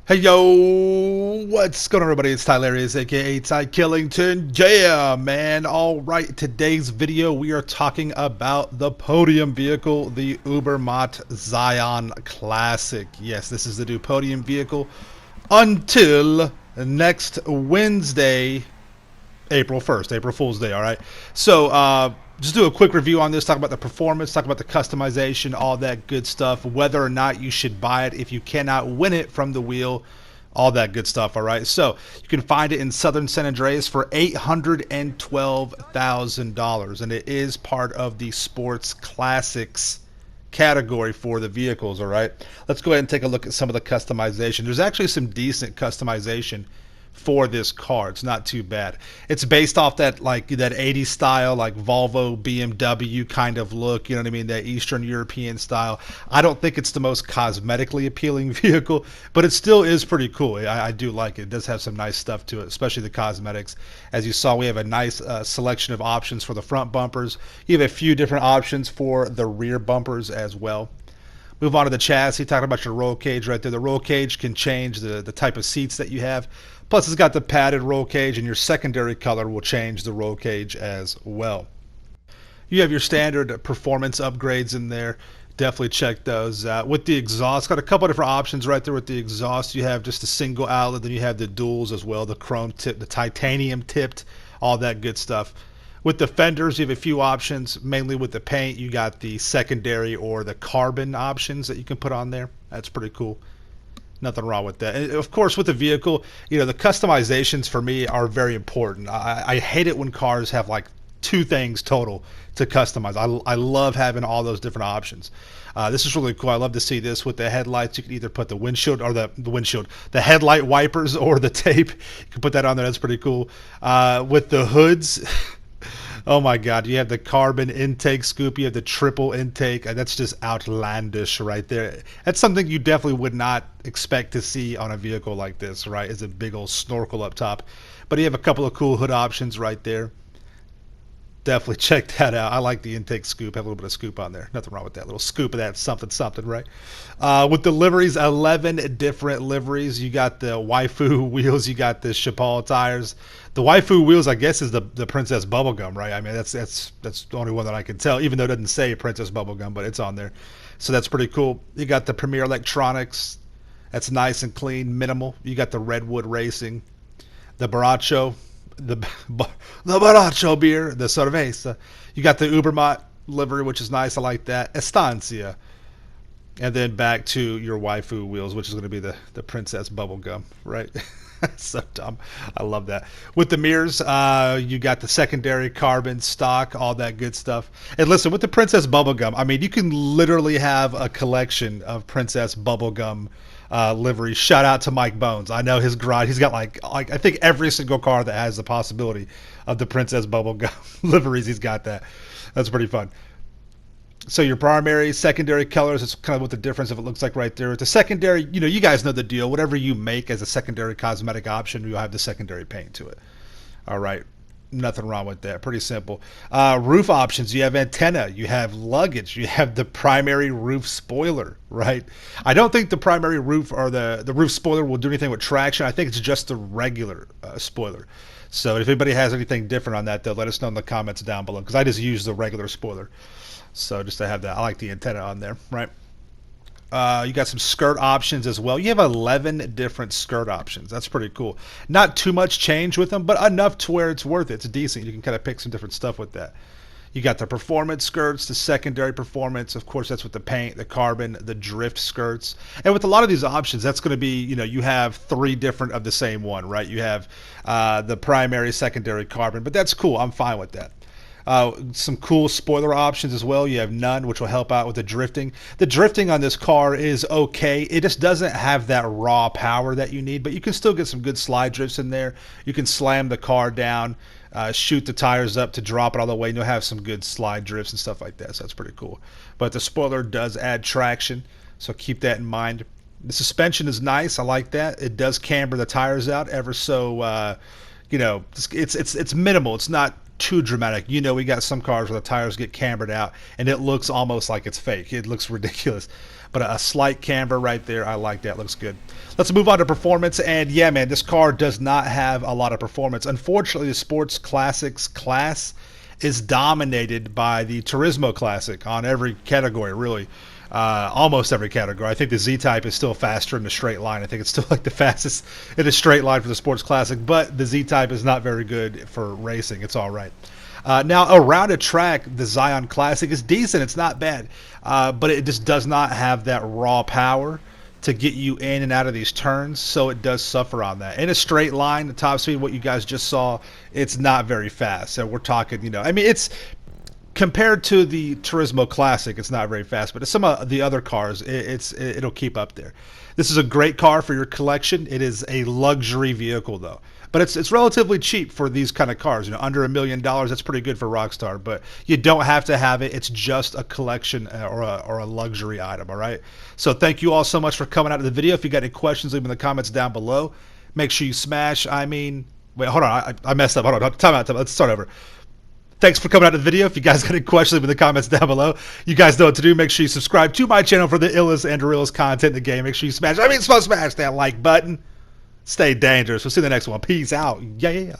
Hey yo, what's going on everybody? It's Tylarious, aka Ty Killington. Yeah, man. Alright, today's video we are talking about the Podium vehicle, the Ubermacht Zion Classic. Yes, this is the new Podium vehicle until next Wednesday, April 1st, April Fool's Day, alright? So, just do a quick review on this, talk about the performance, talk about the customization, all that good stuff, whether or not you should buy it if you cannot win it from the wheel, all that good stuff, alright? So, you can find it in Southern San Andreas for $812,000, and it is part of the Sports Classics category for the vehicles, alright? Let's go ahead and take a look at some of the customization. There's actually some decent customization for this car. It's not too bad. It's based off that that 80s style, like Volvo, BMW kind of look, you know what I mean, that Eastern European style. I don't think it's the most cosmetically appealing vehicle, but it still is pretty cool. I do like it. It does have some nice stuff to it, especially the cosmetics. As you saw, we have a nice selection of options for the front bumpers. You have a few different options for the rear bumpers as well. Move on to the chassis, talking about your roll cage right there. The roll cage can change the type of seats that you have. Plus, it's got the padded roll cage, and your secondary color will change the roll cage as well. You have your standard performance upgrades in there. Definitely check those out. With the exhaust, got a couple different options right there with the exhaust. You have just a single outlet, then you have the duals as well, the chrome tip, the titanium tipped, all that good stuff. With the fenders, you have a few options. Mainly with the paint, you got the secondary or the carbon options that you can put on there. That's pretty cool. Nothing wrong with that. And of course, with the vehicle, you know, the customizations for me are very important. I hate it when cars have like two things total to customize. I love having all those different options. This is really cool. I love to see this with the headlights. You can either put the windshield or the headlight wipers or the tape. You can put that on there. That's pretty cool. With the hoods. Oh my God, you have the carbon intake scoop, you have the triple intake. That's just outlandish right there. That's something you definitely would not expect to see on a vehicle like this, right? It's a big old snorkel up top. But you have a couple of cool hood options right there. Definitely check that out. I like the intake scoop. Have a little bit of scoop on there. Nothing wrong with that. Little scoop of that something, something, right? With the liveries, 11 different liveries. You got the waifu wheels. You got the Chapal tires. The waifu wheels, I guess, is the Princess Bubblegum, right? I mean, that's the only one that I can tell, even though it doesn't say Princess Bubblegum, but it's on there. So that's pretty cool. You got the Premier Electronics. That's nice and clean, minimal. You got the Redwood Racing. The Baracho. The Baracho beer, the cerveza. You got the Ubermacht livery, which is nice. I like that. Estancia. And then back to your waifu wheels, which is going to be the Princess Bubblegum, right? So dumb. I love that. With the mirrors, you got the secondary carbon stock, all that good stuff. And listen, with the Princess Bubblegum, I mean, you can literally have a collection of Princess Bubblegum livery. Shout out to Mike Bones. I know his garage. He's got like I think every single car that has the possibility of the Princess Bubblegum liveries. He's got that. That's pretty fun. So your primary, secondary colors, it's kind of what the difference of it looks like right there. With the secondary, you know, you guys know the deal. Whatever you make as a secondary cosmetic option, you'll have the secondary paint to it. All right. Nothing wrong with that. Pretty simple. Roof options. You have antenna. You have luggage. You have the primary roof spoiler, right? I don't think the primary roof or the roof spoiler will do anything with traction. I think it's just the regular spoiler. So if anybody has anything different on that, though, let us know in the comments down below, because I just use the regular spoiler. So just to have that. I like the antenna on there, right? You got some skirt options as well. You have 11 different skirt options. That's pretty cool. Not too much change with them, but enough to where it's worth it. It's decent. You can kind of pick some different stuff with that. You got the performance skirts, the secondary performance. Of course, that's with the paint, the carbon, the drift skirts. And with a lot of these options, that's going to be, you know, you have 3 different of the same one, right? You have the primary, secondary, carbon. But that's cool. I'm fine with that. Some cool spoiler options as well. You have none, which will help out with the drifting. The drifting on this car is okay. It just doesn't have that raw power that you need, but you can still get some good slide drifts in there. You can slam the car down, shoot the tires up to drop it all the way, and you'll have some good slide drifts and stuff like that, so that's pretty cool. But the spoiler does add traction, so keep that in mind. The suspension is nice. I like that. It does camber the tires out ever so, you know, it's minimal. It's not too dramatic. You know, we got some cars where the tires get cambered out and it looks almost like it's fake. It looks ridiculous. But a slight camber right there, I like that. Looks good. Let's move on to performance. And yeah, man, this car does not have a lot of performance. Unfortunately, the Sports Classics class is dominated by the Turismo Classic on every category, really. Almost every category. I think the Z-Type is still faster in the straight line. I think it's still like the fastest in a straight line for the Sports Classic, but the Z-Type is not very good for racing. It's all right. Now, around a track, the Zion Classic is decent. It's not bad, but it just does not have that raw power to get you in and out of these turns, so it does suffer on that. In a straight line, the top speed, what you guys just saw, it's not very fast. So we're talking, you know, I mean, it's compared to the Turismo Classic, it's not very fast, but some of the other cars, it'll keep up there. This is a great car for your collection. It is a luxury vehicle, though. But it's relatively cheap for these kind of cars. You know, under $1 million, that's pretty good for Rockstar. But you don't have to have it. It's just a collection or a luxury item, all right? So thank you all so much for coming out of the video. If you got any questions, leave them in the comments down below. Make sure you smash, wait, hold on. I messed up. Hold on. Time out. Let's start over. Thanks for coming out of the video. If you guys got any questions, leave in the comments down below. You guys know what to do. Make sure you subscribe to my channel for the illest and realest content in the game. Make sure you smash that like button. Stay dangerous. We'll see you in the next one. Peace out. Yeah.